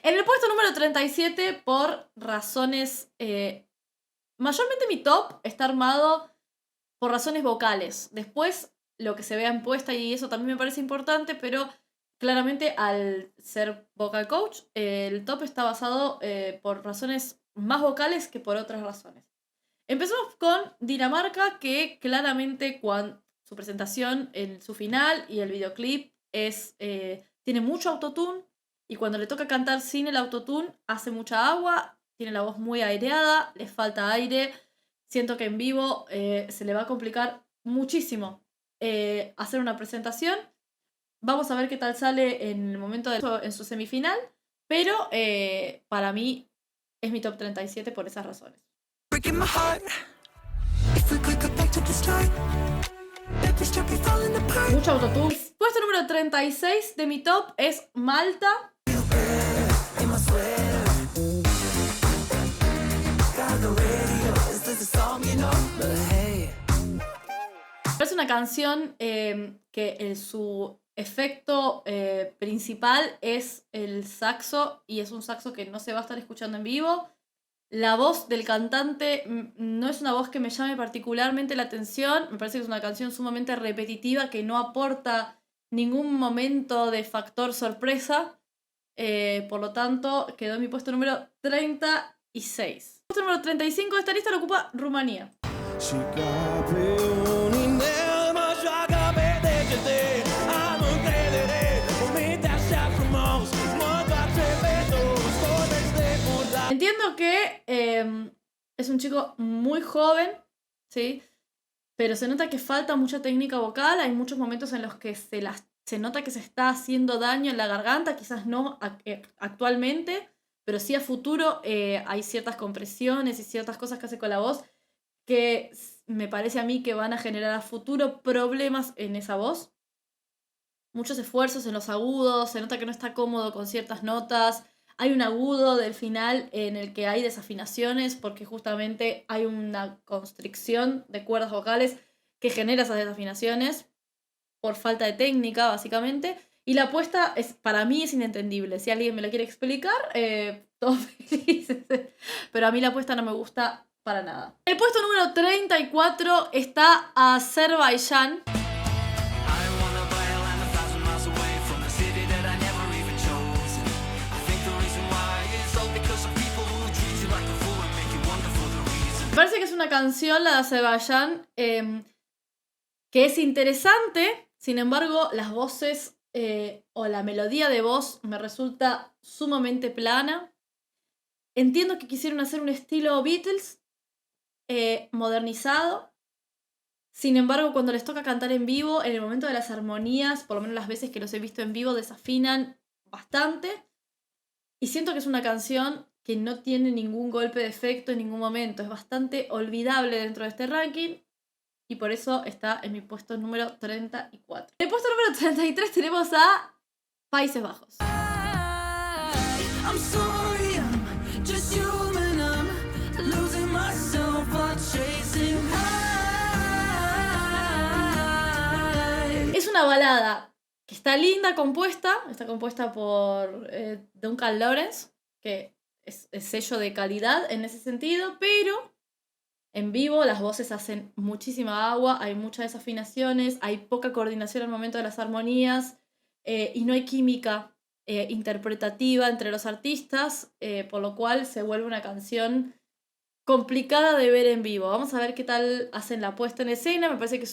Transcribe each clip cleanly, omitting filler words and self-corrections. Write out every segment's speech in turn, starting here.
En el puesto número 37, por razones... mayormente mi top está armado por razones vocales. Después, lo que se vea en puesta, y eso también me parece importante, pero claramente al ser vocal coach, el top está basado por razones más vocales que por otras razones. Empezamos con Dinamarca, que claramente su presentación, en su final y el videoclip tiene mucho autotune, y cuando le toca cantar sin el autotune hace mucha agua, tiene la voz muy aireada, le falta aire. Siento que en vivo se le va a complicar muchísimo hacer una presentación. Vamos a ver qué tal sale en el momento en su semifinal, pero para mí es mi top 37 por esas razones. Mucho autotune. Puesto número 36 de mi top es Malta. Es una canción que su efecto principal es el saxo, y es un saxo que no se va a estar escuchando en vivo. La voz del cantante no es una voz que me llame particularmente la atención. Me parece que es una canción sumamente repetitiva que no aporta ningún momento de factor sorpresa. Por lo tanto, quedó en mi puesto número 36. El puesto número 35 de esta lista lo ocupa Rumanía. Entiendo que es un chico muy joven, ¿sí? Pero se nota que falta mucha técnica vocal. Hay muchos momentos en los que se nota que se está haciendo daño en la garganta, quizás no actualmente, pero sí a futuro hay ciertas compresiones y ciertas cosas que hace con la voz que me parece a mí que van a generar a futuro problemas en esa voz. Muchos esfuerzos en los agudos, se nota que no está cómodo con ciertas notas. Hay un agudo del final en el que hay desafinaciones porque justamente hay una constricción de cuerdas vocales que genera esas desafinaciones por falta de técnica, básicamente. Y la apuesta para mí es inentendible. Si alguien me lo quiere explicar, todos felices. Pero a mí la apuesta no me gusta para nada. En el puesto número 34 está Azerbaiyán. Me parece que es una canción, la de Azerbaiyán, que es interesante. Sin embargo, las voces o la melodía de voz me resulta sumamente plana. Entiendo que quisieron hacer un estilo Beatles modernizado. Sin embargo, cuando les toca cantar en vivo, en el momento de las armonías, por lo menos las veces que los he visto en vivo, desafinan bastante. Y siento que es una canción que no tiene ningún golpe de efecto en ningún momento. Es bastante olvidable dentro de este ranking. Y por eso está en mi puesto número 34. En el puesto número 33 tenemos a Países Bajos. Es una balada que está linda, está compuesta por Duncan Lawrence, que es sello de calidad en ese sentido, pero en vivo las voces hacen muchísima agua, hay muchas desafinaciones, hay poca coordinación al momento de las armonías y no hay química interpretativa entre los artistas, por lo cual se vuelve una canción complicada de ver en vivo. Vamos a ver qué tal hacen la puesta en escena. Me parece que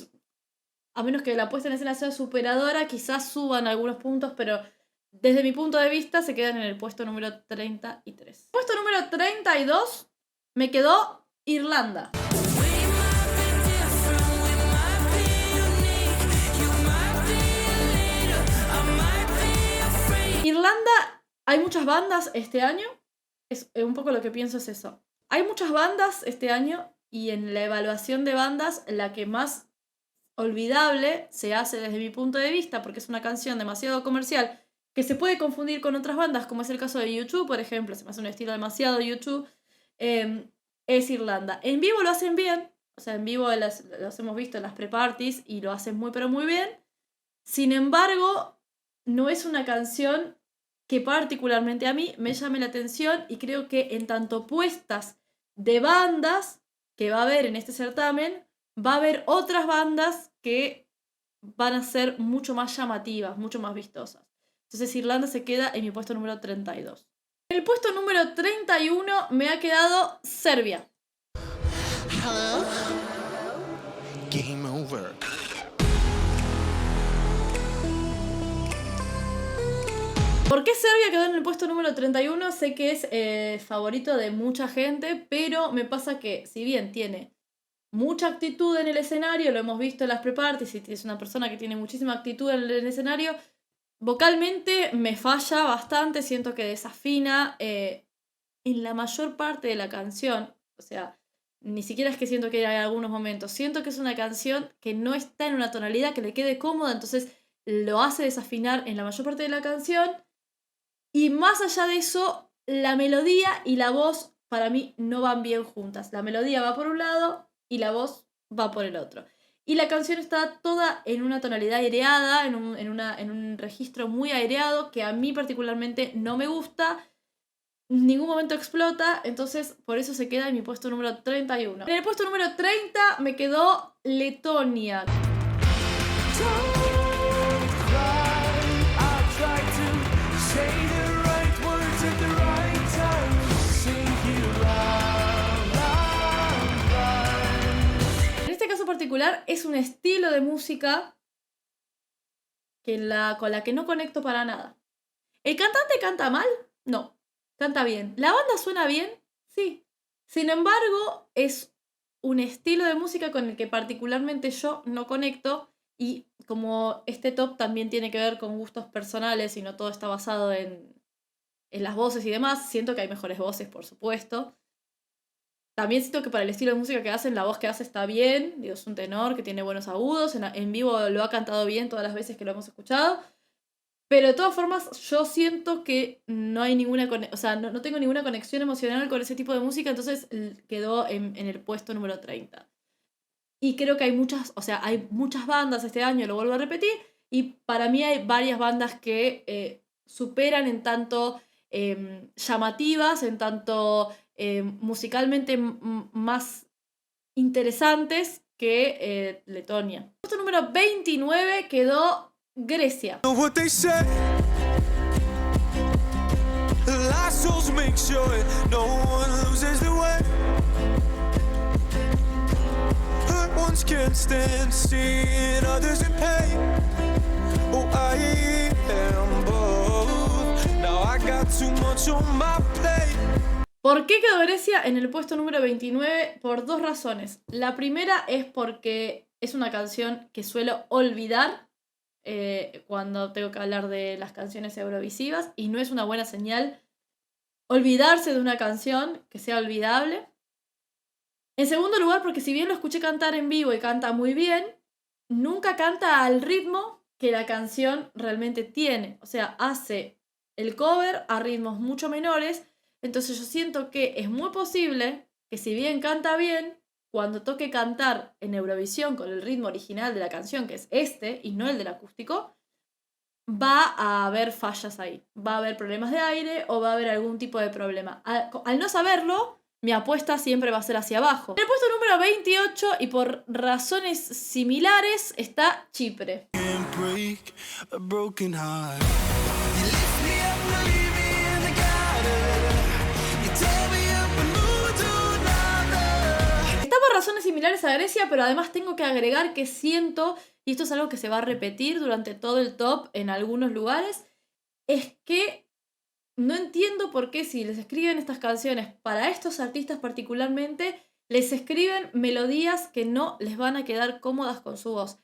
a menos que la puesta en escena sea superadora, quizás suban algunos puntos, pero desde mi punto de vista se quedan en el puesto número 33. Puesto número 32 me quedó Irlanda. Irlanda, hay muchas bandas este año. Es un poco lo que pienso es eso. Hay muchas bandas este año y en la evaluación de bandas la que más olvidable se hace desde mi punto de vista, porque es una canción demasiado comercial que se puede confundir con otras bandas, como es el caso de U2, por ejemplo. Se me hace un estilo demasiado U2. Es Irlanda. En vivo lo hacen bien. O sea, en vivo los hemos visto en las pre-parties y lo hacen muy pero muy bien. Sin embargo, no es una canción que particularmente a mí me llame la atención, y creo que en tanto puestas de bandas que va a haber en este certamen, va a haber otras bandas que van a ser mucho más llamativas, mucho más vistosas. Entonces Irlanda se queda en mi puesto número 32. En el puesto número 31 me ha quedado Serbia. Hello? Game over. ¿Por qué Serbia quedó en el puesto número 31? Sé que es favorito de mucha gente, pero me pasa que si bien tiene mucha actitud en el escenario, lo hemos visto en las pre-parties, y es una persona que tiene muchísima actitud en el escenario, vocalmente me falla bastante, siento que desafina en la mayor parte de la canción. O sea, ni siquiera es que siento que hay algunos momentos, siento que es una canción que no está en una tonalidad que le quede cómoda, entonces lo hace desafinar en la mayor parte de la canción. Y más allá de eso, la melodía y la voz para mí no van bien juntas. La melodía va por un lado y la voz va por el otro. Y la canción está toda en una tonalidad aireada, en un registro muy aireado, que a mí particularmente no me gusta. En ningún momento explota, entonces por eso se queda en mi puesto número 31. En el puesto número 30 me quedó Letonia. En este caso particular es un estilo de música con la que no conecto para nada. ¿El cantante canta mal? No, canta bien. ¿La banda suena bien? Sí. Sin embargo, es un estilo de música con el que particularmente yo no conecto, y como este top también tiene que ver con gustos personales y no todo está basado en las voces y demás, siento que hay mejores voces, por supuesto. También siento que para el estilo de música que hacen, la voz que hace está bien. Digo, es un tenor que tiene buenos agudos. En vivo lo ha cantado bien todas las veces que lo hemos escuchado. Pero de todas formas, yo siento que no hay ninguna o sea, no tengo ninguna conexión emocional con ese tipo de música, entonces quedó en el puesto número 30. Y creo que hay muchas bandas este año, lo vuelvo a repetir, y para mí hay varias bandas que superan en tanto llamativas, en tanto musicalmente más interesantes que Letonia. Puesto número 29 quedó Grecia. Can't stand seeing others in pain. Oh, I am both. Now I got too much on my plate. ¿Por qué quedó Grecia en el puesto número 29? Por dos razones. La primera es porque es una canción que suelo olvidar cuando tengo que hablar de las canciones eurovisivas, y no es una buena señal olvidarse de una canción que sea olvidable. En segundo lugar, porque si bien lo escuché cantar en vivo y canta muy bien, nunca canta al ritmo que la canción realmente tiene. O sea, hace el cover a ritmos mucho menores. Entonces yo siento que es muy posible que si bien canta bien, cuando toque cantar en Eurovisión con el ritmo original de la canción, que es este y no el del acústico, va a haber fallas ahí. Va a haber problemas de aire o va a haber algún tipo de problema. Al no saberlo, mi apuesta siempre va a ser hacia abajo. En el puesto número 28, y por razones similares, está Chipre. Está por razones similares a Grecia, pero además tengo que agregar que siento, y esto es algo que se va a repetir durante todo el top en algunos lugares, es que no entiendo por qué si les escriben estas canciones para estos artistas particularmente, les escriben melodías que no les van a quedar cómodas con su voz.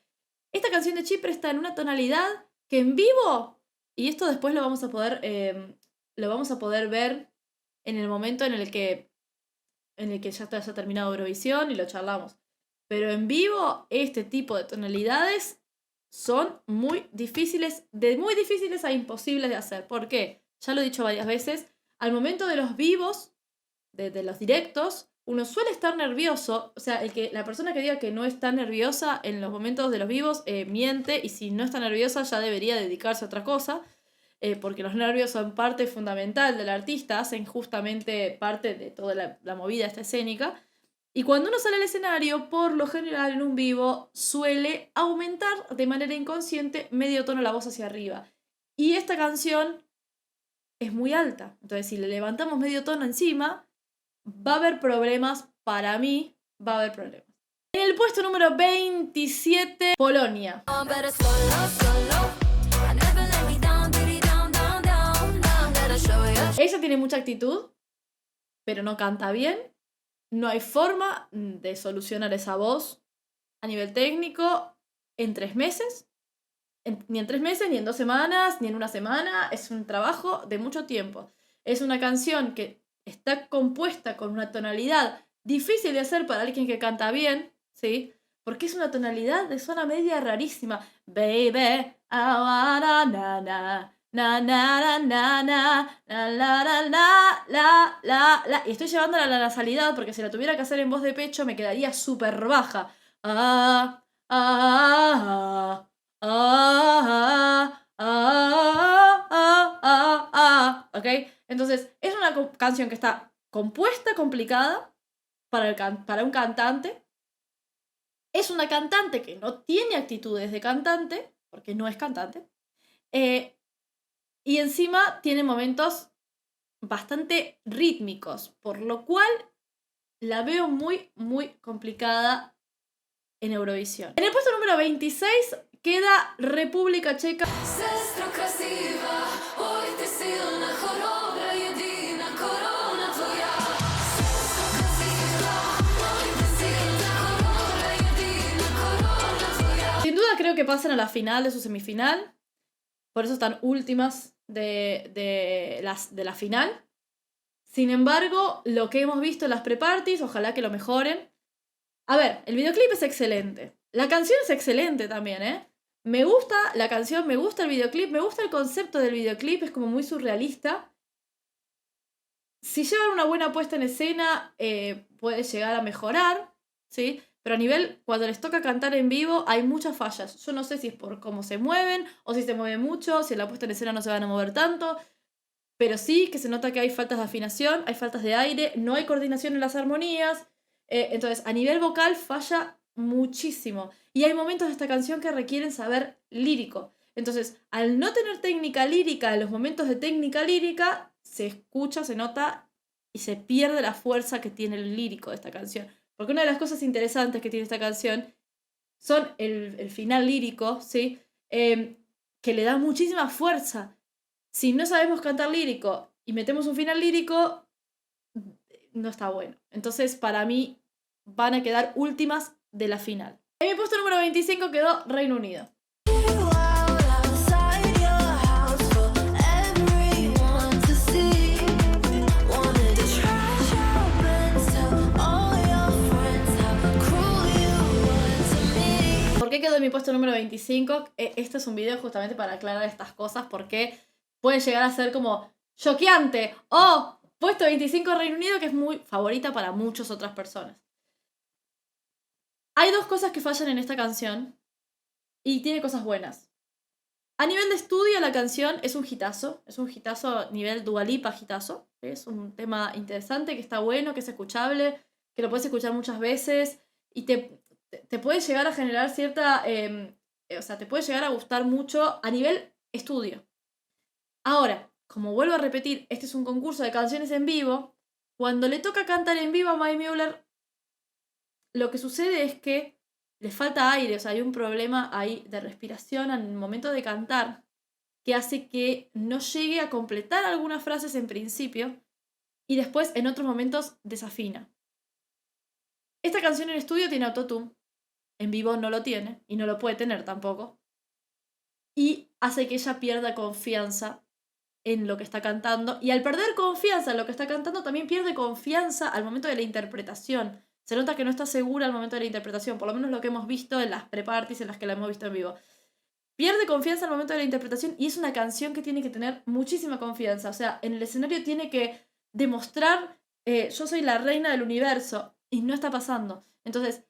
Esta canción de Chipre está en una tonalidad que en vivo, y esto después lo vamos a poder ver en el momento en el que ya haya terminado Eurovisión y lo charlamos. Pero en vivo, este tipo de tonalidades son muy difíciles a imposibles de hacer. ¿Por qué? Ya lo he dicho varias veces, al momento de los vivos, de los directos, uno suele estar nervioso. O sea, la persona que diga que no está nerviosa en los momentos de los vivos miente, y si no está nerviosa ya debería dedicarse a otra cosa. porque los nervios son parte fundamental del artista, hacen justamente parte de toda la movida esta escénica. Y cuando uno sale al escenario, por lo general en un vivo suele aumentar de manera inconsciente medio tono la voz hacia arriba. Y esta canción es muy alta. Entonces, si le levantamos medio tono encima, va a haber problemas. Para mí, va a haber problemas. En el puesto número 27, Polonia. Ella tiene mucha actitud, pero no canta bien. No hay forma de solucionar esa voz a nivel técnico en 3 meses. Ni en 3 meses, ni en 2 semanas, ni en una semana. Es un trabajo de mucho tiempo. Es una canción que está compuesta con una tonalidad difícil de hacer para alguien que canta bien, ¿sí? Porque es una tonalidad de zona media rarísima. Baby, I wanna na na na na na na na la la la. Y estoy llevándola a la nasalidad porque si la tuviera que hacer en voz de pecho me quedaría súper baja. ¿Ok? Entonces, es una canción que está compuesta, complicada para un cantante. Es una cantante que no tiene actitudes de cantante, porque no es cantante. Y encima tiene momentos bastante rítmicos, por lo cual la veo muy, muy complicada en Eurovisión. En el puesto número 26 queda República Checa. Sin duda creo que pasan a la final de su semifinal. Por eso están últimas de la final. Sin embargo, lo que hemos visto en las pre-parties, ojalá que lo mejoren. A ver, el videoclip es excelente. La canción es excelente también, ¿eh? Me gusta la canción, me gusta el videoclip, me gusta el concepto del videoclip, es como muy surrealista. Si llevan una buena puesta en escena, puede llegar a mejorar, ¿sí? Pero a nivel, cuando les toca cantar en vivo, hay muchas fallas. Yo no sé si es por cómo se mueven, o si se mueven mucho, si en la puesta en escena no se van a mover tanto. Pero sí que se nota que hay faltas de afinación, hay faltas de aire, no hay coordinación en las armonías. Entonces, a nivel vocal falla muchísimo. Y hay momentos de esta canción que requieren saber lírico. Entonces, al no tener técnica lírica, en los momentos de técnica lírica, se escucha, se nota y se pierde la fuerza que tiene el lírico de esta canción. Porque una de las cosas interesantes que tiene esta canción son el final lírico, ¿sí? Que le da muchísima fuerza. Si no sabemos cantar lírico y metemos un final lírico, no está bueno. Entonces, para mí, van a quedar últimas de la final. En mi puesto número 25 quedó Reino Unido. ¿Por qué quedó en mi puesto número 25? Este es un video justamente para aclarar estas cosas, porque puede llegar a ser como choqueante. ¡Oh! Puesto 25 Reino Unido, que es muy favorita para muchas otras personas. Hay 2 cosas que fallan en esta canción y tiene cosas buenas. A nivel de estudio, la canción es un hitazo. Es un hitazo a nivel Dua Lipa hitazo. Es un tema interesante, que está bueno, que es escuchable, que lo puedes escuchar muchas veces y te puede llegar a generar cierta... o sea, te puede llegar a gustar mucho a nivel estudio. Ahora, como vuelvo a repetir, este es un concurso de canciones en vivo. Cuando le toca cantar en vivo a Mai Müller, lo que sucede es que le falta aire, o sea, hay un problema ahí de respiración en el momento de cantar que hace que no llegue a completar algunas frases en principio y después en otros momentos desafina. Esta canción en estudio tiene autotune, en vivo no lo tiene y no lo puede tener tampoco, y hace que ella pierda confianza en lo que está cantando, y al perder confianza en lo que está cantando también pierde confianza al momento de la interpretación. Se nota que no está segura al momento de la interpretación, por lo menos lo que hemos visto en las pre-parties en las que la hemos visto en vivo. Pierde confianza al momento de la interpretación y es una canción que tiene que tener muchísima confianza. O sea, en el escenario tiene que demostrar yo soy la reina del universo y no está pasando. Entonces,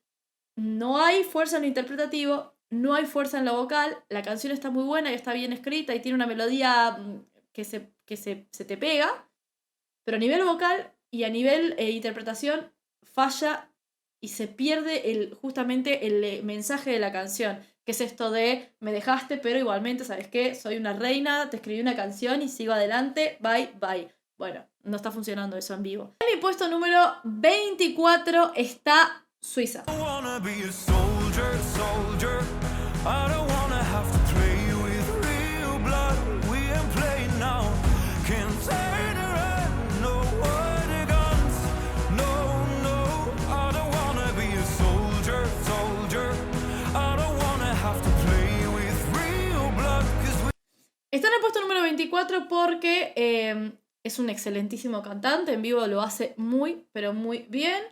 no hay fuerza en lo interpretativo, no hay fuerza en la vocal, la canción está muy buena y está bien escrita y tiene una melodía que se te pega, pero a nivel vocal y a nivel interpretación falla y se pierde justamente el mensaje de la canción, que es esto de me dejaste, pero igualmente, ¿sabes qué? Soy una reina, te escribí una canción y sigo adelante, bye, bye. Bueno, no está funcionando eso en vivo. En mi puesto número 24 está Suiza. I wanna be a soldier, soldier. I don't wanna have to play with real blood. We ain't playing now. Can't turn around, no word guns. No, no, I don't wanna be a soldier, soldier. I don't wanna have to play with real blood. Está en el puesto número 24 porque es un excelentísimo cantante. En vivo lo hace muy, pero muy bien.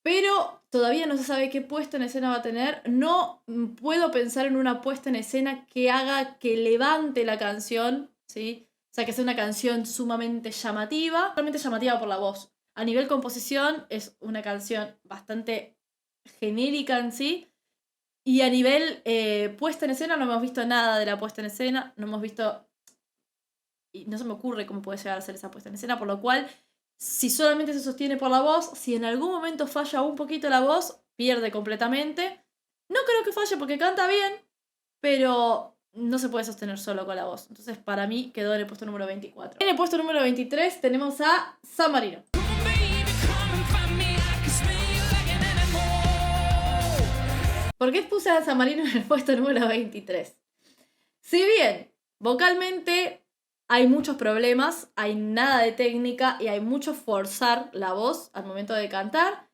Pero todavía no se sabe qué puesta en escena va a tener. No puedo pensar en una puesta en escena que haga que levante la canción, ¿sí? O sea, que sea una canción sumamente llamativa. Realmente llamativa por la voz. A nivel composición es una canción bastante genérica en sí. Y a nivel puesta en escena no hemos visto nada de la puesta en escena. No hemos visto... Y no se me ocurre cómo puede llegar a ser esa puesta en escena. Por lo cual... Si solamente se sostiene por la voz, si en algún momento falla un poquito la voz, pierde completamente. No creo que falle porque canta bien, pero no se puede sostener solo con la voz. Entonces, para mí, quedó en el puesto número 24. En el puesto número 23 tenemos a San Marino. ¿Por qué puse a San Marino en el puesto número 23? Si bien, vocalmente... hay muchos problemas, hay nada de técnica y hay mucho forzar la voz al momento de cantar.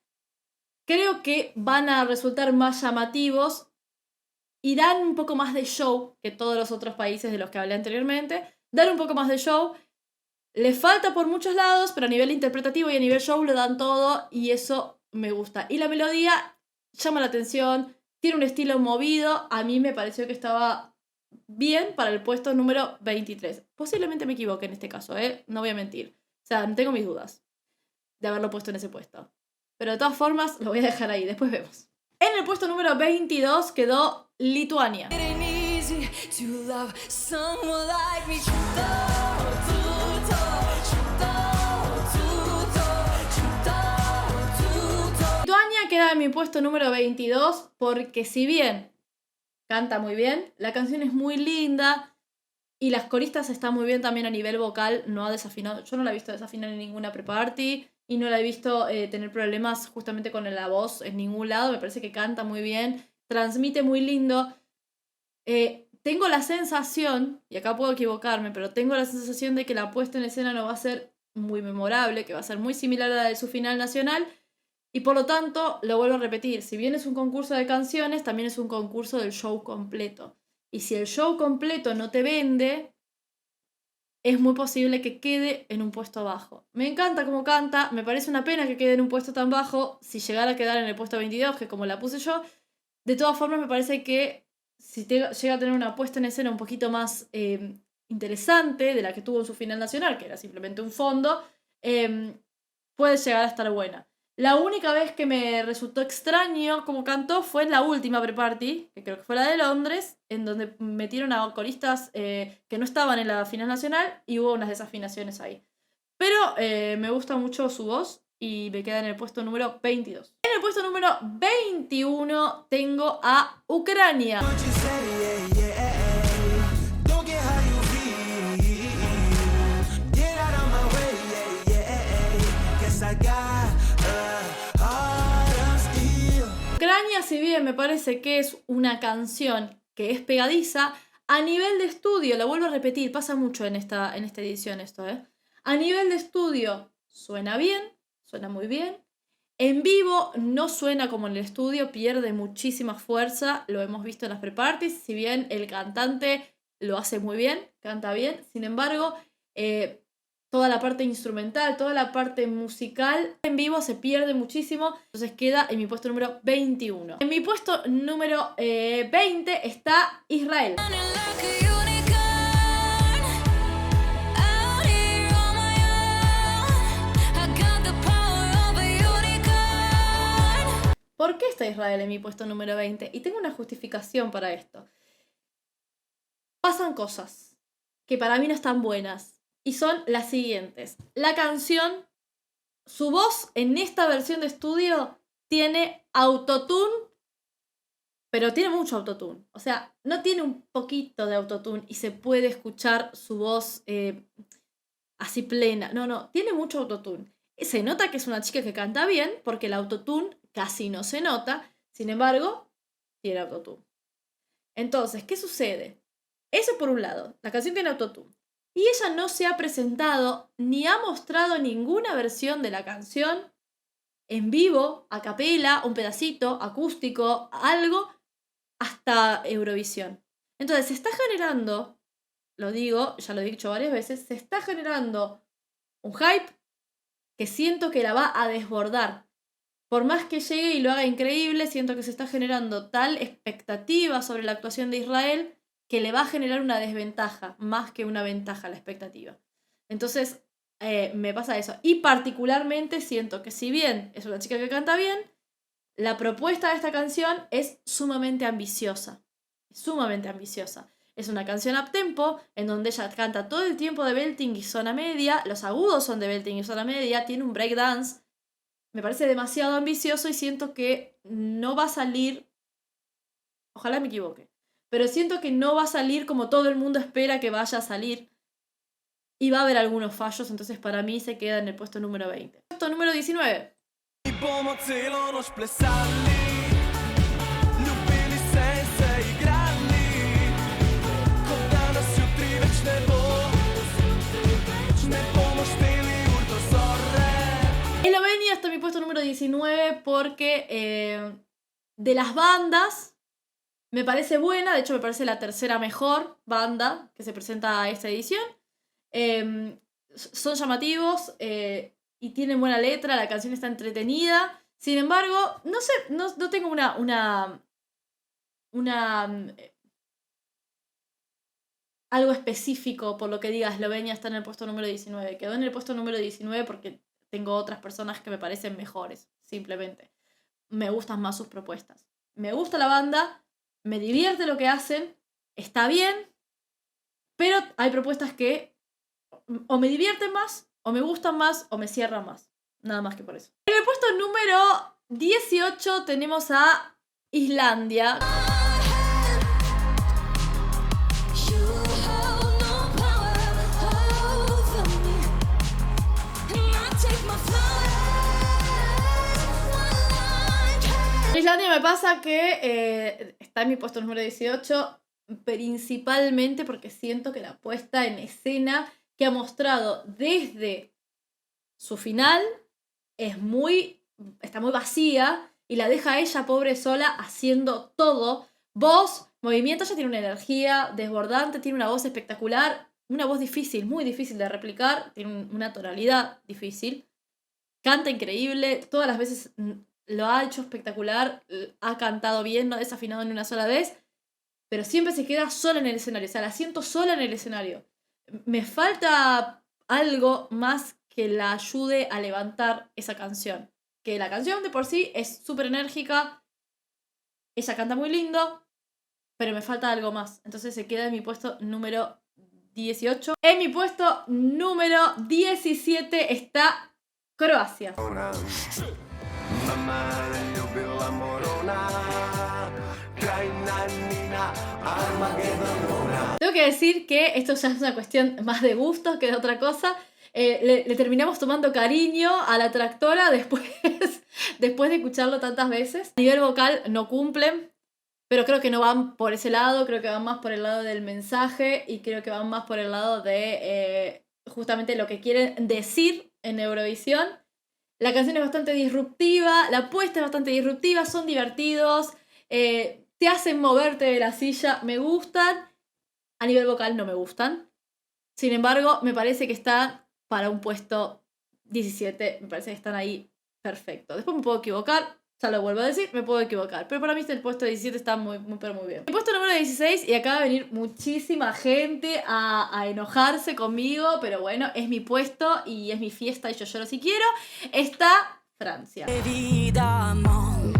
Creo que van a resultar más llamativos y dan un poco más de show que todos los otros países de los que hablé anteriormente. Dan un poco más de show. Les falta por muchos lados, pero a nivel interpretativo y a nivel show lo dan todo y eso me gusta. Y la melodía llama la atención, tiene un estilo movido. A mí me pareció que estaba... bien para el puesto número 23. Posiblemente me equivoque en este caso, no voy a mentir. O sea, tengo mis dudas de haberlo puesto en ese puesto. Pero de todas formas, lo voy a dejar ahí, después vemos. En el puesto número 22 quedó Lituania. Lituania queda en mi puesto número 22 porque si bien canta muy bien, la canción es muy linda y las coristas están muy bien también a nivel vocal, no ha desafinado. Yo no la he visto desafinar en ninguna pre-party y no la he visto tener problemas justamente con la voz en ningún lado. Me parece que canta muy bien, transmite muy lindo. Tengo la sensación, y acá puedo equivocarme, pero tengo la sensación de que la puesta en escena no va a ser muy memorable, que va a ser muy similar a la de su final nacional. Y por lo tanto, lo vuelvo a repetir, si bien es un concurso de canciones, también es un concurso del show completo. Y si el show completo no te vende, es muy posible que quede en un puesto bajo. Me encanta cómo canta, me parece una pena que quede en un puesto tan bajo, si llegara a quedar en el puesto 22, que como la puse yo. De todas formas, me parece que si llega a tener una puesta en escena un poquito más interesante de la que tuvo en su final nacional, que era simplemente un fondo, puede llegar a estar buena. La única vez que me resultó extraño como cantó fue en la última pre-party, que creo que fue la de Londres, en donde metieron a coristas que no estaban en la final nacional y hubo unas desafinaciones ahí. Pero me gusta mucho su voz y me queda en el puesto número 22. En el puesto número 21 tengo a Ucrania. Ucrania, si bien me parece que es una canción que es pegadiza, a nivel de estudio, lo vuelvo a repetir, pasa mucho en esta edición esto, a nivel de estudio suena bien, suena muy bien. En vivo no suena como en el estudio, pierde muchísima fuerza, lo hemos visto en las pre-parties, si bien el cantante lo hace muy bien, canta bien, sin embargo, toda la parte instrumental, toda la parte musical en vivo se pierde muchísimo, entonces queda en mi puesto número 21. En mi puesto número 20 está Israel. ¿Por qué está Israel en mi puesto número 20? Y tengo una justificación para esto. Pasan cosas que para mí no están buenas. Y son las siguientes. La canción, su voz en esta versión de estudio tiene autotune, pero tiene mucho autotune. O sea, no tiene un poquito de autotune y se puede escuchar su voz así plena. No, tiene mucho autotune. Se nota que es una chica que canta bien porque el autotune casi no se nota. Sin embargo, tiene autotune. Entonces, ¿qué sucede? Eso por un lado. La canción tiene autotune. Y ella no se ha presentado ni ha mostrado ninguna versión de la canción en vivo, a capela, un pedacito, acústico, algo, hasta Eurovisión. Entonces se está generando, lo digo, ya lo he dicho varias veces, se está generando un hype que siento que la va a desbordar. Por más que llegue y lo haga increíble, siento que se está generando tal expectativa sobre la actuación de Israel que le va a generar una desventaja, más que una ventaja a la expectativa. Entonces, me pasa eso. Y particularmente siento que si bien es una chica que canta bien, la propuesta de esta canción es sumamente ambiciosa. Sumamente ambiciosa. Es una canción uptempo, en donde ella canta todo el tiempo de belting y zona media, los agudos son de belting y zona media, tiene un breakdance. Me parece demasiado ambicioso y siento que no va a salir, ojalá me equivoque, pero siento que no va a salir como todo el mundo espera que vaya a salir. Y va a haber algunos fallos, entonces para mí se queda en el puesto número 20. Puesto número 19. Eslovenia está en mi puesto número 19 porque de las bandas me parece buena, de hecho me parece la tercera mejor banda que se presenta a esta edición. Son llamativos y tienen buena letra, la canción está entretenida. Sin embargo, no sé, no tengo algo específico por lo que diga Eslovenia está en el puesto número 19. Quedó en el puesto número 19 porque tengo otras personas que me parecen mejores, simplemente. Me gustan más sus propuestas. Me gusta la banda, me divierte lo que hacen, está bien, pero hay propuestas que o me divierten más, o me gustan más, o me cierran más. Nada más que por eso. En el puesto número 18 tenemos a Islandia. Islandia me pasa que está en mi puesto número 18 principalmente porque siento que la puesta en escena que ha mostrado desde su final está muy vacía y la deja a ella pobre sola haciendo todo. Voz, movimiento, ella tiene una energía desbordante, tiene una voz espectacular, una voz difícil, muy difícil de replicar, tiene una tonalidad difícil, canta increíble, todas las veces lo ha hecho espectacular, ha cantado bien, no ha desafinado ni una sola vez, pero siempre se queda sola en el escenario, o sea, la siento sola en el escenario. Me falta algo más que la ayude a levantar esa canción. Que la canción de por sí es súper enérgica, ella canta muy lindo, pero me falta algo más. Entonces se queda en mi puesto número 18. En mi puesto número 17 está Croacia. Tengo que decir que esto ya es una cuestión más de gustos que de otra cosa. Le terminamos tomando cariño a la tractora después de escucharlo tantas veces. A nivel vocal no cumplen, pero creo que no van por ese lado, creo que van más por el lado del mensaje y creo que van más por el lado de justamente lo que quieren decir en Eurovisión. La canción es bastante disruptiva, la puesta es bastante disruptiva, son divertidos, te hacen moverte de la silla, me gustan. A nivel vocal no me gustan. Sin embargo, me parece que están para un puesto 17. Me parece que están ahí perfecto. Después me puedo equivocar, ya lo vuelvo a decir, me puedo equivocar. Pero para mí el puesto 17 está muy bien. El puesto número 16, y acaba de venir muchísima gente a enojarse conmigo, pero bueno, es mi puesto y es mi fiesta y yo lloro si quiero. Está Francia. Évidemment,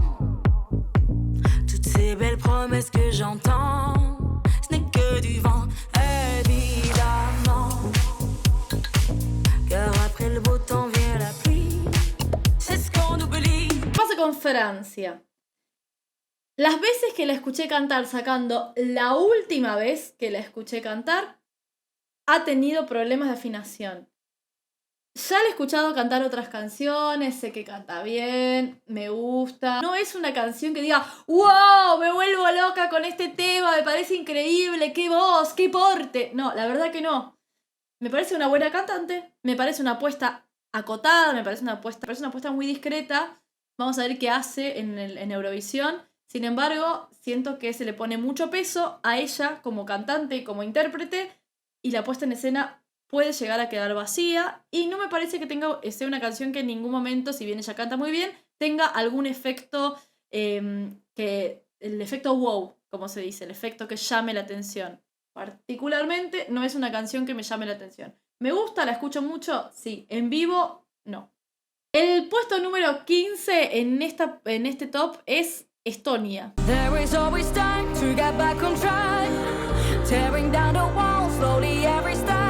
des belles promesses que j'entends, ce n'est que du vent, évidemment. Car après le beau temps vient la pluie, c'est ce qu'on oublie. ¿Qué pasa con Francia? Las veces que la escuché cantar, sacando la última vez que la escuché cantar, ha tenido problemas de afinación. Ya la he escuchado cantar otras canciones, sé que canta bien, me gusta. No es una canción que diga, wow, me vuelvo loca con este tema, me parece increíble, qué voz, qué porte. No, la verdad que no. Me parece una buena cantante, me parece una apuesta acotada, me parece una apuesta muy discreta. Vamos a ver qué hace en Eurovisión. Sin embargo, siento que se le pone mucho peso a ella como cantante y como intérprete, y la puesta en escena puede llegar a quedar vacía, y no me parece que sea una canción que en ningún momento, si bien ella canta muy bien, tenga algún efecto, el efecto wow, como se dice, el efecto que llame la atención. Particularmente, no es una canción que me llame la atención. ¿Me gusta? ¿La escucho mucho? Sí. ¿En vivo? No. El puesto número 15 en este top es Estonia. There is always time to get back on track, tearing down the walls slowly every step.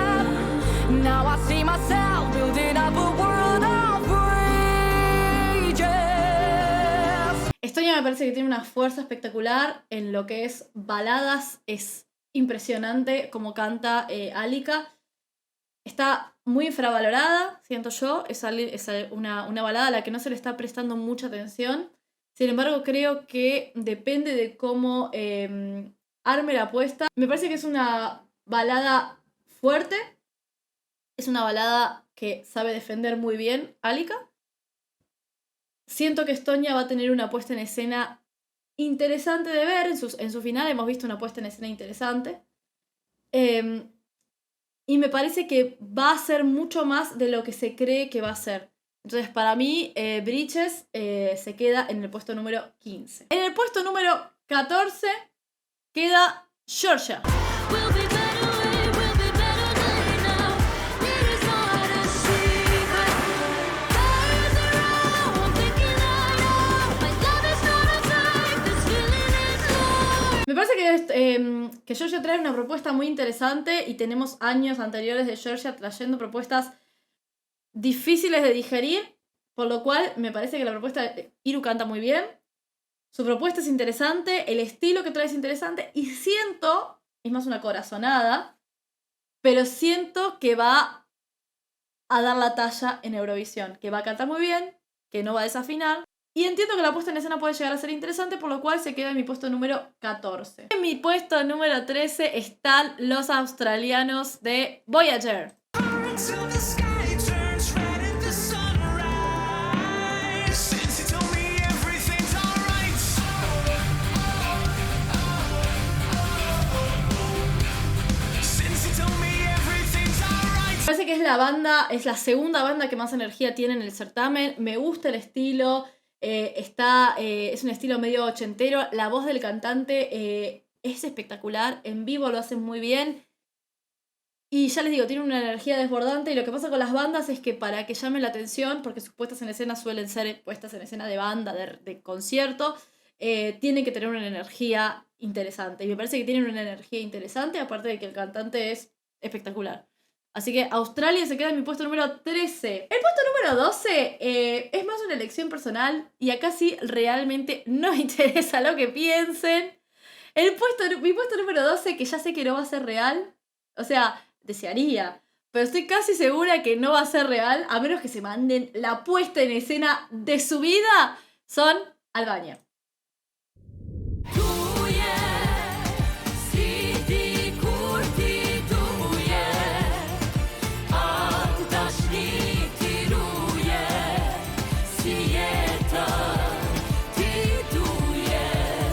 Now I see myself building up a world of bridges. Estonia me parece que tiene una fuerza espectacular en lo que es baladas. Es impresionante como canta Alika. Está muy infravalorada, siento yo. Es una balada a la que no se le está prestando mucha atención. Sin embargo, creo que depende de cómo arme la apuesta. Me parece que es una balada fuerte. Es una balada que sabe defender muy bien Alika. Siento que Estonia va a tener una puesta en escena interesante de ver. En su final hemos visto una puesta en escena interesante. Y me parece que va a ser mucho más de lo que se cree que va a ser. Entonces, para mí, Bridges se queda en el puesto número 15. En el puesto número 14 queda Georgia. Me parece que Georgia trae una propuesta muy interesante, y tenemos años anteriores de Georgia trayendo propuestas difíciles de digerir, por lo cual me parece que la propuesta de Iru canta muy bien, su propuesta es interesante, el estilo que trae es interesante, y siento, es más una corazonada, pero siento que va a dar la talla en Eurovisión, que va a cantar muy bien, que no va a desafinar, y entiendo que la puesta en escena puede llegar a ser interesante, por lo cual se queda en mi puesto número 14. En mi puesto número 13 están los australianos de Voyager. Parece que es la segunda banda que más energía tiene en el certamen. Me gusta el estilo. Es un estilo medio ochentero. La voz del cantante es espectacular. En vivo lo hacen muy bien. Y ya les digo, tiene una energía desbordante. Y lo que pasa con las bandas es que para que llamen la atención, porque sus puestas en escena suelen ser puestas en escena de banda, de concierto, tienen que tener una energía interesante. Y me parece que tienen una energía interesante, aparte de que el cantante es espectacular. Así que Australia se queda en mi puesto número 13. El puesto número 12 es más una elección personal, y acá sí realmente no me interesa lo que piensen. Mi puesto número 12, que ya sé que no va a ser real, o sea, desearía, pero estoy casi segura que no va a ser real, a menos que se manden la puesta en escena de su vida, son Albania.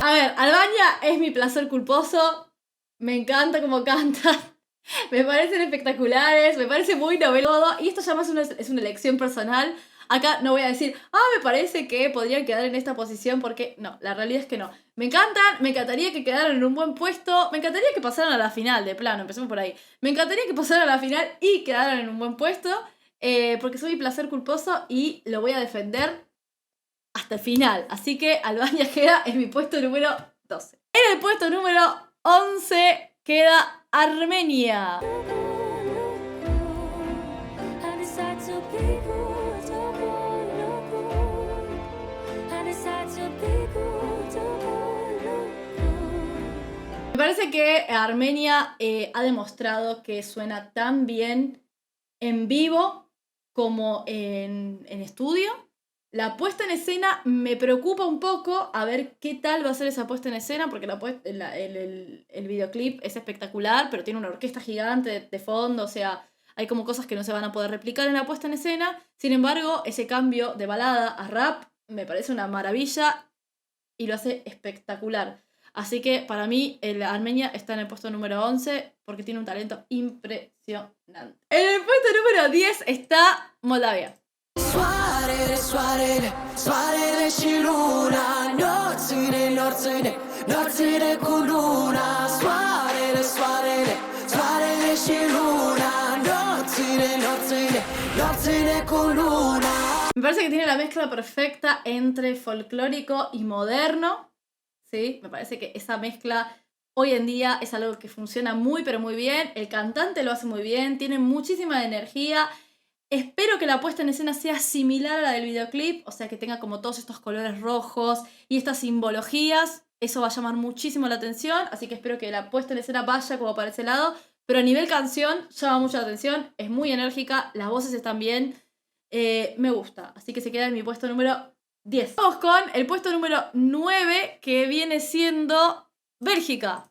A ver, Albania es mi placer culposo. Me encanta cómo cantan. Me parecen espectaculares. Me parece muy novedoso. Y esto ya más es una elección personal. Acá no voy a decir, me parece que podrían quedar en esta posición, porque no, la realidad es que no. Me encantan, me encantaría que quedaran en un buen puesto. Me encantaría que pasaran a la final, de plano, empecemos por ahí. Me encantaría que pasaran a la final y quedaran en un buen puesto. Porque soy mi placer culposo y lo voy a defender hasta el final. Así que Albania queda en mi puesto número 12. En el puesto número 11 queda Armenia. Me parece que Armenia ha demostrado que suena tan bien en vivo como en estudio. La puesta en escena me preocupa un poco a ver qué tal va a ser esa puesta en escena, porque el videoclip es espectacular, pero tiene una orquesta gigante de fondo, o sea, hay como cosas que no se van a poder replicar en la puesta en escena. Sin embargo, ese cambio de balada a rap me parece una maravilla y lo hace espectacular. Así que para mí el Armenia está en el puesto número 11 porque tiene un talento impresionante. En el puesto número 10 está Moldavia. Me parece que tiene la mezcla perfecta entre folclórico y moderno. ¿Sí? Me parece que esa mezcla hoy en día es algo que funciona muy pero muy bien. El cantante lo hace muy bien, tiene muchísima energía. Espero que la puesta en escena sea similar a la del videoclip, o sea que tenga como todos estos colores rojos y estas simbologías. Eso va a llamar muchísimo la atención, así que espero que la puesta en escena vaya como para ese lado. Pero a nivel canción llama mucho la atención, es muy enérgica, las voces están bien, me gusta. Así que se queda en mi puesto número 10. Vamos con el puesto número 9, que viene siendo Bélgica.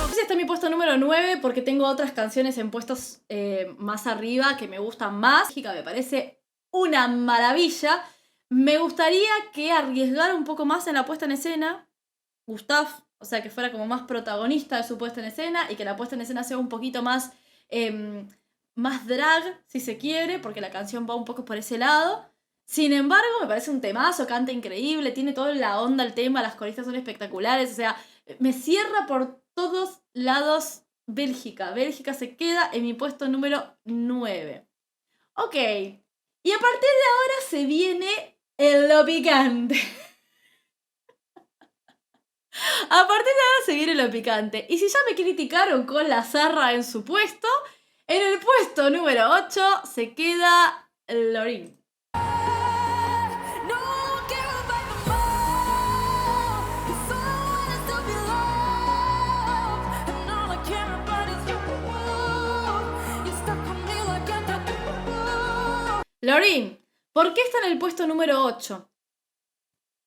Este está en mi puesto número 9 porque tengo otras canciones en puestos más arriba que me gustan más. Bélgica me parece una maravilla. Me gustaría que arriesgara un poco más en la puesta en escena Gustav, o sea, que fuera como más protagonista de su puesta en escena y que la puesta en escena sea un poquito más, más drag, si se quiere, porque la canción va un poco por ese lado. Sin embargo, me parece un temazo, canta increíble, tiene toda la onda el tema, las coristas son espectaculares, o sea, me cierra por todos lados Bélgica. Bélgica se queda en mi puesto número 9. Ok, y a partir de ahora se viene lo picante. A partir de ahora se viene lo picante. Y si ya me criticaron con la zarra en su puesto, en el puesto número 8 se queda Loreen. Loreen, ¿por qué está en el puesto número 8?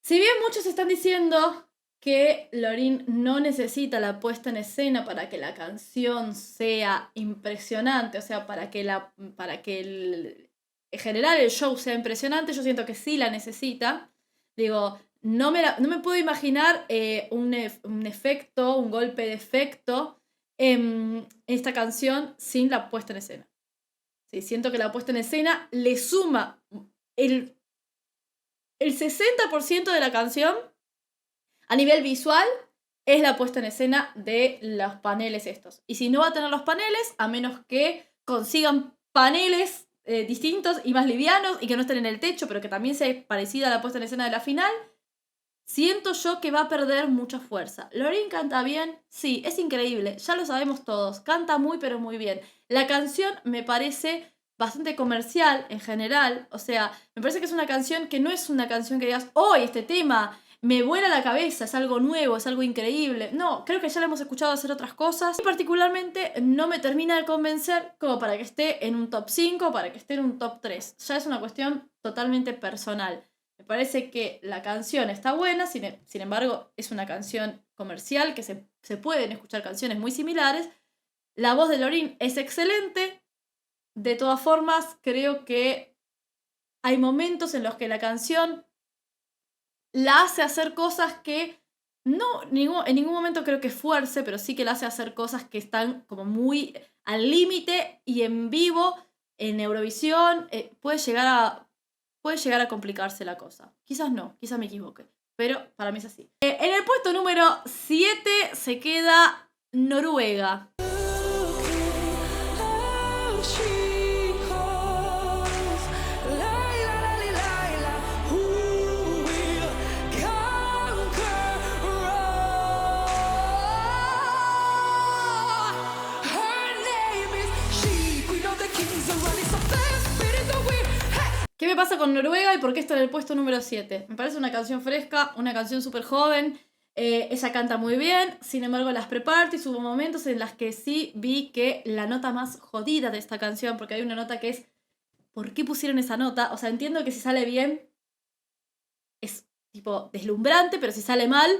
Si bien muchos están diciendo que Loreen no necesita la puesta en escena para que la canción sea impresionante, o sea, para que en general el show sea impresionante, yo siento que sí la necesita. Digo, no me puedo imaginar un efecto, un golpe de efecto en esta canción sin la puesta en escena. Sí, siento que la puesta en escena le suma el 60% de la canción. A nivel visual, es la puesta en escena de los paneles estos. Y si no va a tener los paneles, a menos que consigan paneles distintos y más livianos y que no estén en el techo, pero que también sea parecida a la puesta en escena de la final, siento yo que va a perder mucha fuerza. Loreen canta bien, sí, es increíble, ya lo sabemos todos, canta muy pero muy bien. La canción me parece bastante comercial en general, o sea, me parece que es una canción que no es una canción que digas, ¡oh, este tema me vuela la cabeza, es algo nuevo, es algo increíble! No, creo que ya la hemos escuchado hacer otras cosas y particularmente no me termina de convencer como para que esté en un top 5, para que esté en un top 3. Ya es una cuestión totalmente personal. Me parece que la canción está buena, sin embargo es una canción comercial, que se pueden escuchar canciones muy similares. La voz de Loreen es excelente. De todas formas, creo que hay momentos en los que la canción la hace hacer cosas que en ningún momento creo que fuerce, pero sí que la hace hacer cosas que están como muy al límite, y en vivo, en Eurovisión, puede llegar a complicarse la cosa. Quizás no, quizás me equivoque, pero para mí es así. En el puesto número 7 se queda Noruega. pasa con Noruega y por qué está en el puesto número 7. Me parece una canción fresca, una canción súper joven. Ella canta muy bien, sin embargo las pre-parties hubo momentos en las que sí vi que la nota más jodida de esta canción, porque hay una nota que es ¿por qué pusieron esa nota? O sea, entiendo que si sale bien es tipo deslumbrante, pero si sale mal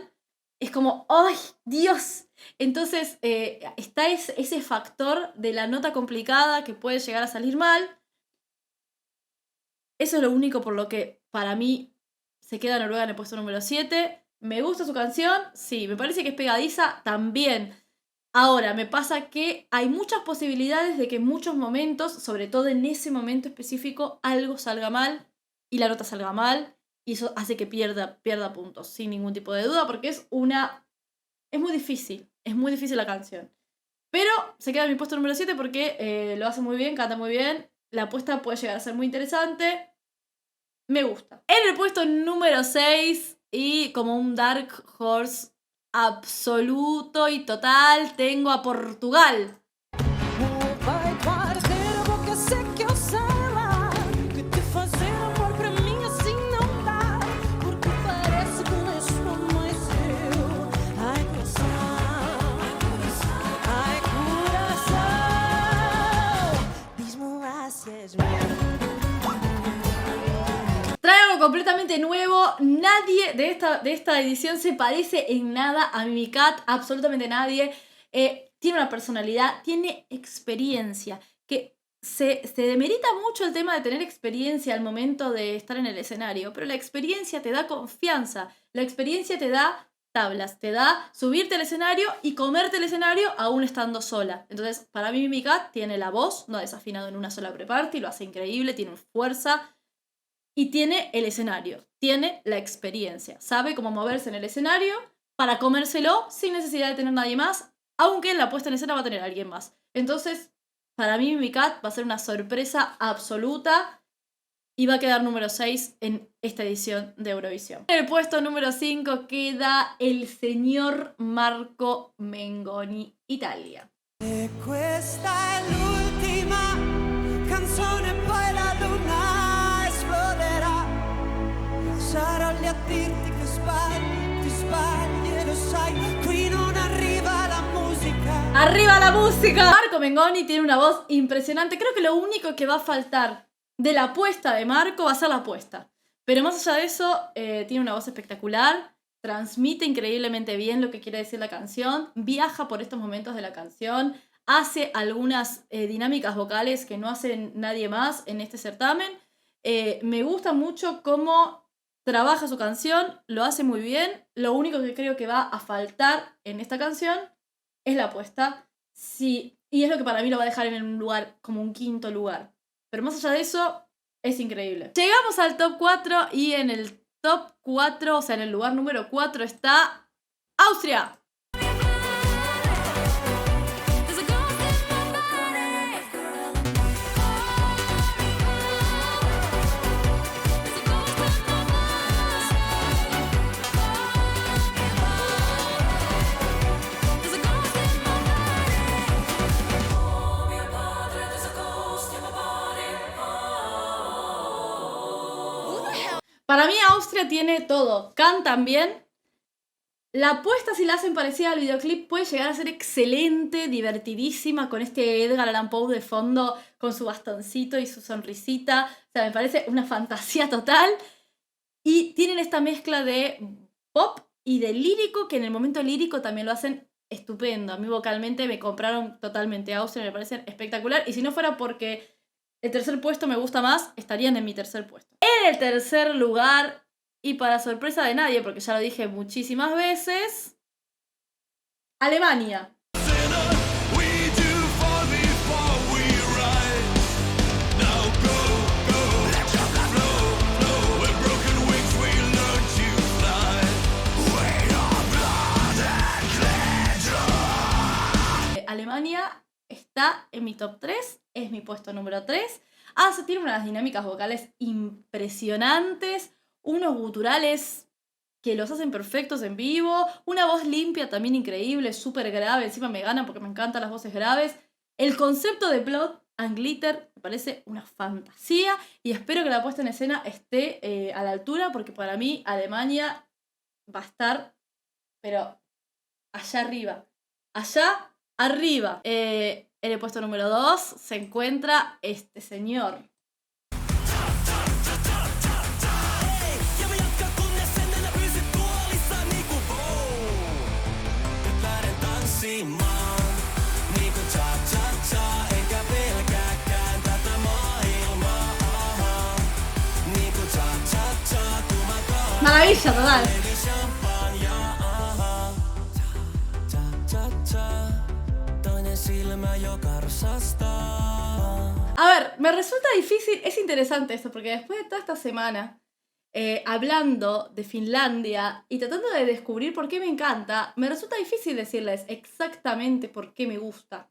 es como ¡ay, Dios! Entonces está ese factor de la nota complicada que puede llegar a salir mal. Eso es lo único por lo que para mí se queda Noruega en el puesto número 7. ¿Me gusta su canción? Sí. ¿Me parece que es pegadiza? También. Ahora, me pasa que hay muchas posibilidades de que en muchos momentos, sobre todo en ese momento específico, algo salga mal y la nota salga mal. Y eso hace que pierda puntos, sin ningún tipo de duda, porque es muy difícil. Es muy difícil la canción. Pero se queda en mi puesto número 7 porque lo hace muy bien, canta muy bien. La apuesta puede llegar a ser muy interesante. Me gusta. En el puesto número 6, y como un Dark Horse absoluto y total, tengo a Portugal. Vai guardar a boca seca, eu sei lá que te fazer amor para mim assim não dá, porque parece que não sou mais eu. Ai, coração, diz-me lá se és meu. Trae algo completamente nuevo. Nadie de esta edición se parece en nada a Mimicat. Absolutamente nadie. Tiene una personalidad, tiene experiencia. Que se demerita mucho el tema de tener experiencia al momento de estar en el escenario. Pero la experiencia te da confianza. La experiencia te da tablas. Te da subirte al escenario y comerte el escenario aún estando sola. Entonces, para mí Mimicat tiene la voz. No ha desafinado en una sola pre-party. Lo hace increíble. Tiene fuerza. Y tiene el escenario, tiene la experiencia, sabe cómo moverse en el escenario para comérselo sin necesidad de tener nadie más, aunque en la puesta en escena va a tener alguien más. Entonces, para mí Mimicat va a ser una sorpresa absoluta y va a quedar número 6 en esta edición de Eurovisión. En el puesto número 5 queda el señor Marco Mengoni, Italia. E questa è l'ultima canzone, poi la luna esploderà. Sarò lì a dirti che sbagli, ti sbagli e lo sai, qui non arriva la música. ¡Arriba la música! Marco Mengoni tiene una voz impresionante. Creo que lo único que va a faltar de la apuesta de Marco va a ser la apuesta. Pero más allá de eso, tiene una voz espectacular. Transmite increíblemente bien lo que quiere decir la canción. Viaja por estos momentos de la canción. Hace algunas dinámicas vocales que no hace nadie más en este certamen. Me gusta mucho cómo trabaja su canción. Lo hace muy bien. Lo único que creo que va a faltar en esta canción es la apuesta. Sí, y es lo que para mí lo va a dejar en un lugar, como un quinto lugar. Pero más allá de eso, es increíble. Llegamos al top 4 y en el top 4, o sea, en el lugar número 4 está Austria. Para mí Austria tiene todo. Cantan bien. La apuesta, si la hacen parecida al videoclip, puede llegar a ser excelente, divertidísima, con este Edgar Allan Poe de fondo, con su bastoncito y su sonrisita. O sea, me parece una fantasía total. Y tienen esta mezcla de pop y de lírico, que en el momento lírico también lo hacen estupendo. A mí vocalmente me compraron totalmente Austria, me parecen espectacular. Y si no fuera porque el tercer puesto me gusta más, estarían en mi tercer puesto. En el tercer lugar, y para sorpresa de nadie, porque ya lo dije muchísimas veces, Alemania. Alemania está en mi top 3, es mi puesto número 3. Tiene unas dinámicas vocales impresionantes, unos guturales que los hacen perfectos en vivo, una voz limpia también increíble, súper grave, encima me ganan porque me encantan las voces graves. El concepto de Plot and Glitter me parece una fantasía y espero que la puesta en escena esté a la altura porque para mí Alemania va a estar, pero allá arriba. Allá arriba. En el puesto número 2 se encuentra este señor. Maravilla total. A ver, me resulta difícil, es interesante esto, porque después de toda esta semana hablando de Finlandia y tratando de descubrir por qué me encanta, me resulta difícil decirles exactamente por qué me gusta.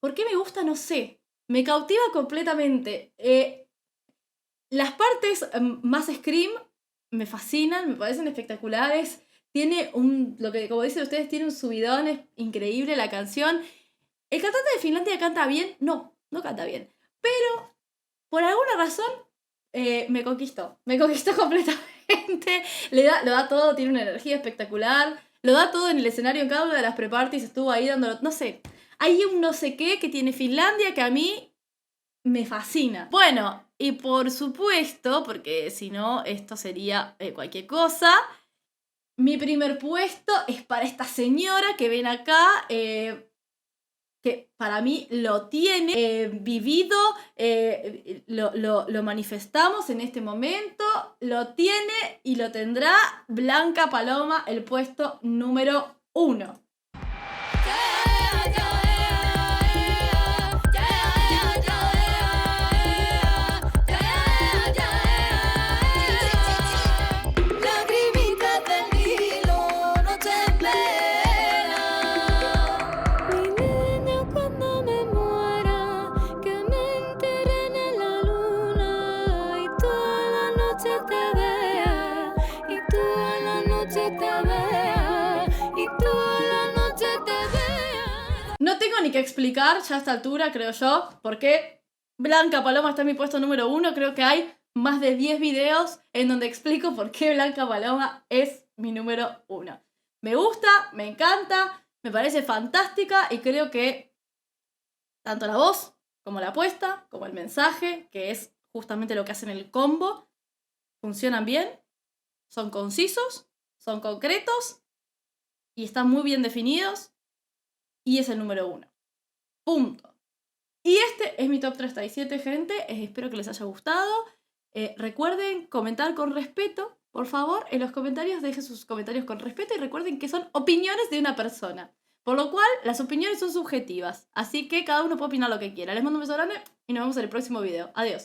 ¿Por qué me gusta? No sé. Me cautiva completamente. Las partes más scream me fascinan, me parecen espectaculares. Tiene lo que, como dicen ustedes, tiene un subidón, es increíble la canción. ¿El cantante de Finlandia canta bien? No canta bien. Pero, por alguna razón, me conquistó. Me conquistó completamente. Lo da todo, tiene una energía espectacular. Lo da todo en el escenario, en cada una de las pre-parties estuvo ahí dándolo. No sé, hay un no sé qué que tiene Finlandia que a mí me fascina. Bueno, y por supuesto, porque si no, esto sería cualquier cosa, mi primer puesto es para esta señora que ven acá, que para mí lo tiene vivido, lo manifestamos en este momento, lo tiene y lo tendrá Blanca Paloma, el puesto número 1. No tengo ni que explicar ya a esta altura, creo yo, por qué Blanca Paloma está en mi puesto número 1. Creo que hay más de 10 videos en donde explico por qué Blanca Paloma es mi número 1. Me gusta, me encanta, me parece fantástica y creo que tanto la voz, como la apuesta, como el mensaje, que es justamente lo que hacen el combo, funcionan bien, son concisos, son concretos y están muy bien definidos. Y es el número 1. Punto. Y este es mi top 37, gente. Espero que les haya gustado. Recuerden comentar con respeto. Por favor, en los comentarios dejen sus comentarios con respeto. Y recuerden que son opiniones de una persona. Por lo cual, las opiniones son subjetivas. Así que cada uno puede opinar lo que quiera. Les mando un beso grande y nos vemos en el próximo video. Adiós.